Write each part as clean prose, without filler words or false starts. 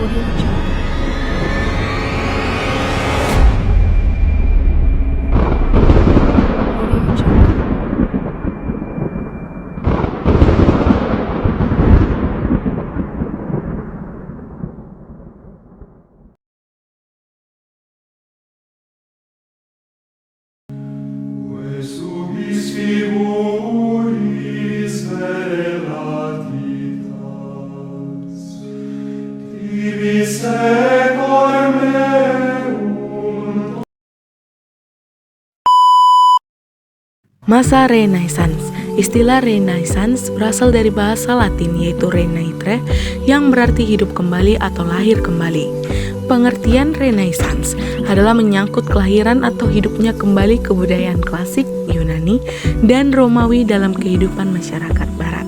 Audio Jungle. Audio Jungle. Subis figuris velatitas, tibi secor meum. Masa Renaissance. Istilah Renaissance berasal dari bahasa Latin yaitu renaître yang berarti hidup kembali atau lahir kembali. Pengertian Renaissance adalah menyangkut kelahiran atau hidupnya kembali kebudayaan klasik Yunani dan Romawi dalam kehidupan masyarakat barat.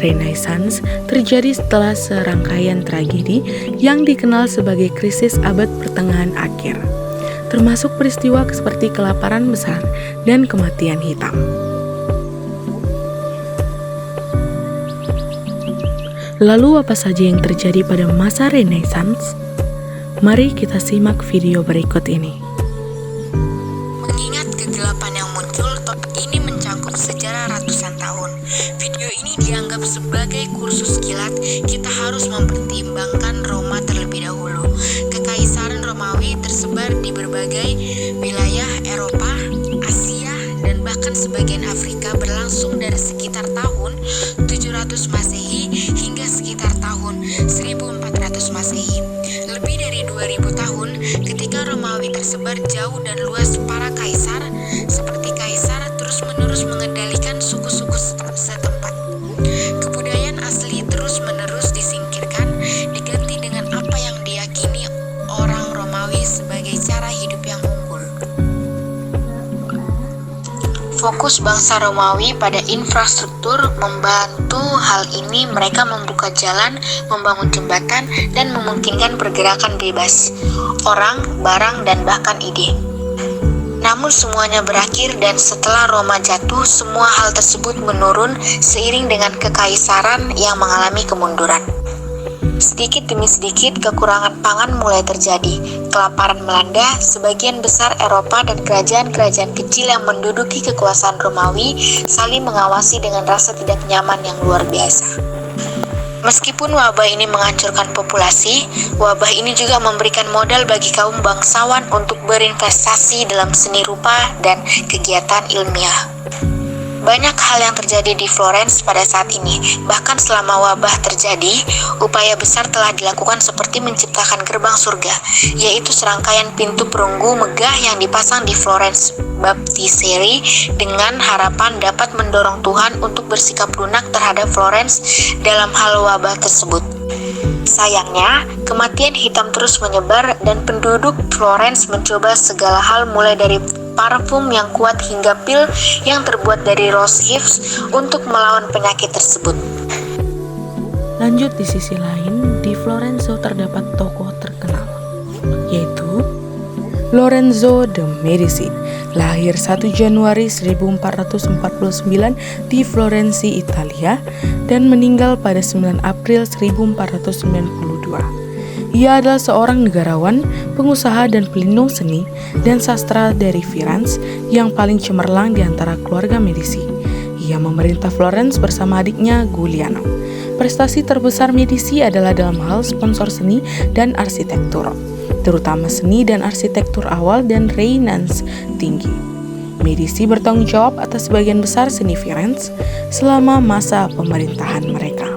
Renaissance terjadi setelah serangkaian tragedi yang dikenal sebagai krisis abad pertengahan akhir, termasuk peristiwa seperti kelaparan besar dan kematian hitam. Lalu apa saja yang terjadi pada masa Renaissance? Mari kita simak video berikut ini. Mengingat kegelapan yang muncul, topik ini mencakup sejarah ratusan tahun. Video ini dianggap sebagai kursus kilat. Kita harus mempertimbangkan Roma terlebih dahulu. Kekaisaran Romawi tersebar di berbagai wilayah Eropa, Asia, dan bahkan sebagian Afrika berlangsung dari sekitar tahun 700 Masehi hingga sekitar tahun 1400 Masehi. Lebih dari 2000 tahun ketika Romawi tersebar jauh dan luas, para kaisar seperti kaisar terus-menerus mengendalikan suku-suku setempat. Kebudayaan asli terus-menerus disingkirkan, diganti dengan apa yang diyakini orang Romawi sebagai cara hidup yang unggul. Fokus bangsa Romawi pada infrastruktur membantu hal ini. Mereka membuka jalan, membangun jembatan, dan memungkinkan pergerakan bebas orang, barang, dan bahkan ide. Namun semuanya berakhir, dan setelah Roma jatuh, semua hal tersebut menurun seiring dengan kekaisaran yang mengalami kemunduran. Sedikit demi sedikit kekurangan pangan mulai terjadi. Kelaparan melanda, sebagian besar Eropa dan kerajaan-kerajaan kecil yang menduduki kekuasaan Romawi saling mengawasi dengan rasa tidak nyaman yang luar biasa. Meskipun wabah ini menghancurkan populasi, wabah ini juga memberikan modal bagi kaum bangsawan untuk berinvestasi dalam seni rupa dan kegiatan ilmiah. Banyak hal yang terjadi di Florence pada saat ini. Bahkan selama wabah terjadi, upaya besar telah dilakukan seperti menciptakan gerbang surga, yaitu serangkaian pintu perunggu megah yang dipasang di Florence Baptistery dengan harapan dapat mendorong Tuhan untuk bersikap lunak terhadap Florence dalam hal wabah tersebut. Sayangnya, kematian hitam terus menyebar dan penduduk Florence mencoba segala hal mulai dari parfum yang kuat hingga pil yang terbuat dari rose hips untuk melawan penyakit tersebut. Lanjut, di sisi lain, di Florenzo terdapat tokoh terkenal, yaitu Lorenzo de Medici. Lahir 1 Januari 1449 di Florensi, Italia, dan meninggal pada 9 April 1492. Ia adalah seorang negarawan, pengusaha, dan pelindung seni dan sastra dari Firenze yang paling cemerlang di antara keluarga Medici. Ia memerintah Florence bersama adiknya Giuliano. Prestasi terbesar Medici adalah dalam hal sponsor seni dan arsitektur, terutama seni dan arsitektur awal dan Renaissance tinggi. Medici bertanggung jawab atas sebagian besar seni Firenze selama masa pemerintahan mereka.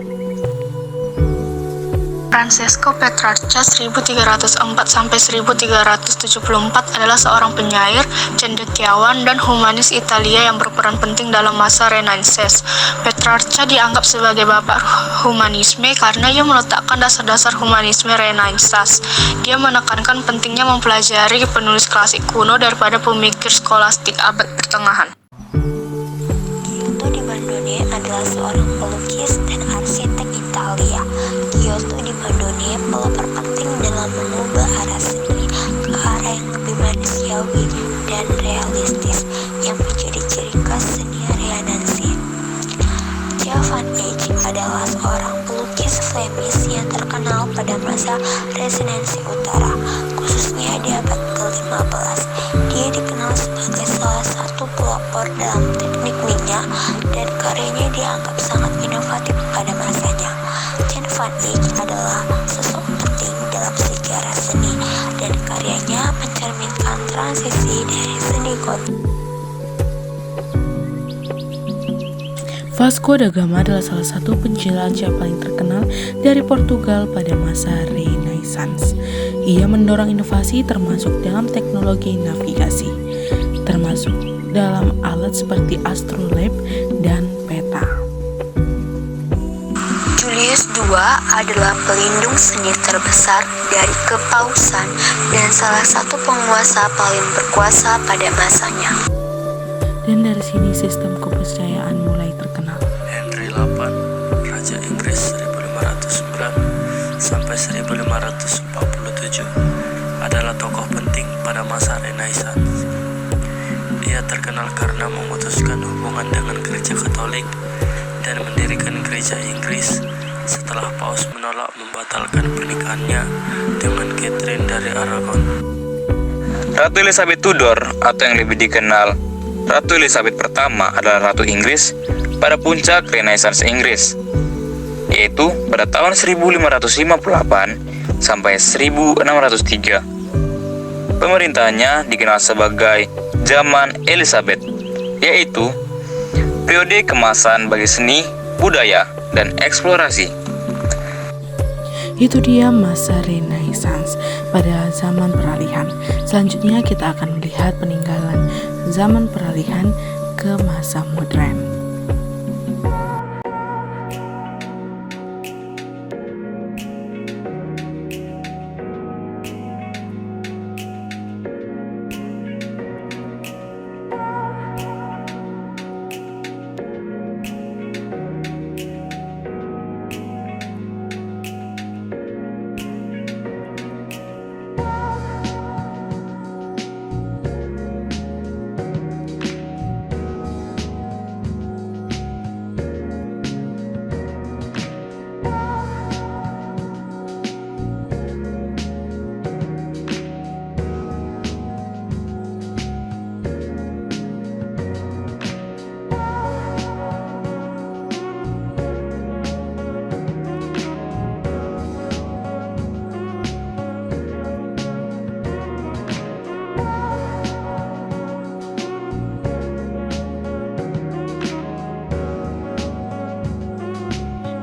Francesco Petrarca 1304-1374 adalah seorang penyair, cendekiawan, dan humanis Italia yang berperan penting dalam masa Renaissance. Petrarca dianggap sebagai bapak humanisme karena ia meletakkan dasar-dasar humanisme Renaissance. Dia menekankan pentingnya mempelajari penulis klasik kuno daripada pemikir skolastik abad pertengahan. Giotto di Bondone adalah seorang pelukis dan arsitek Italia. Giotto di Bondone pelopor penting dalam mengubah arah seni ke arah yang lebih manusiawi dan realistis yang menjadi ciri khas seni Renaissance. Giovanni adalah seorang pelukis Flemish yang terkenal pada masa Renaissance Utara, khususnya di abad ke-15. Dia dikenal sebagai salah satu pelopor dalam teknik minyak dan karyanya dianggap sangat inovatif pada masanya. Jan van Eyck adalah sosok penting dalam sejarah seni dan karyanya mencerminkan transisi dari seni gotik. Vasco da Gama adalah salah satu penjelajah paling terkenal dari Portugal pada masa Renaissance. Ia mendorong inovasi termasuk dalam teknologi navigasi, termasuk dalam alat seperti astrolabe dan peta. Julius II adalah pelindung seni terbesar dari kepausan dan salah satu penguasa paling berkuasa pada masanya. Dan dari sini sistem kepercayaan mulai terkenal. Henry VIII, Raja Inggris 1509 sampai 1547, adalah tokoh penting pada masa Renaissance. Ia terkenal karena memutuskan hubungan dengan Gereja Katolik dan mendirikan Gereja Inggris setelah Paus menolak membatalkan pernikahannya dengan Catherine dari Aragon. Ratu Elizabeth Tudor atau yang lebih dikenal Ratu Elizabeth pertama adalah Ratu Inggris pada puncak Renaissance Inggris, yaitu pada tahun 1558 sampai 1603. Pemerintahannya dikenal sebagai Zaman Elizabeth, yaitu periode kemasan bagi seni, budaya, dan eksplorasi. Itu dia masa Renaissance pada zaman peralihan. Selanjutnya kita akan melihat peninggalan zaman peralihan ke masa modern.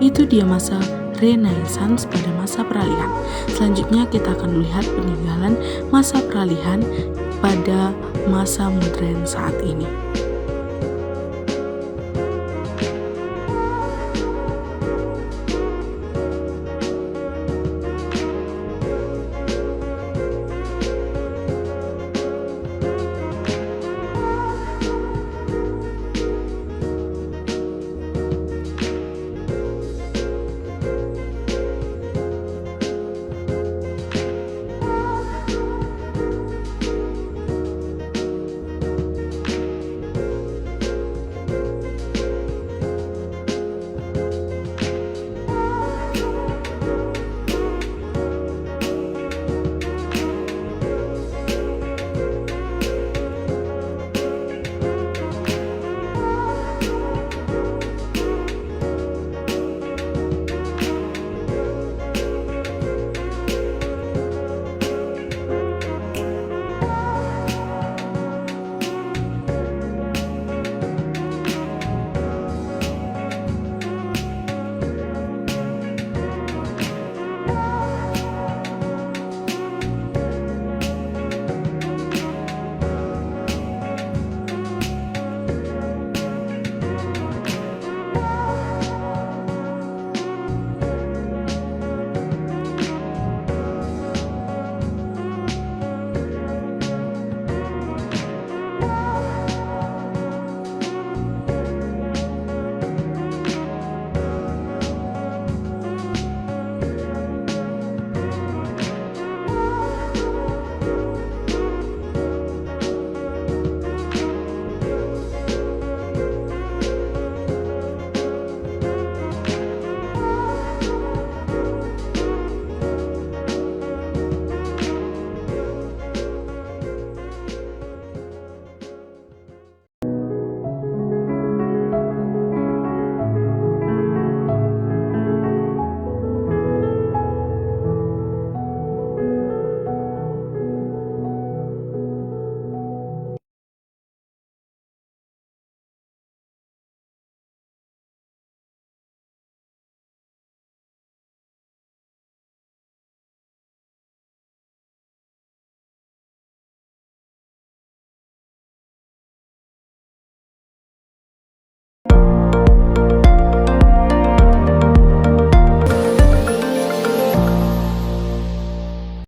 Itu dia masa Renaissance pada masa peralihan. Selanjutnya kita akan melihat peninggalan masa peralihan pada masa modern saat ini.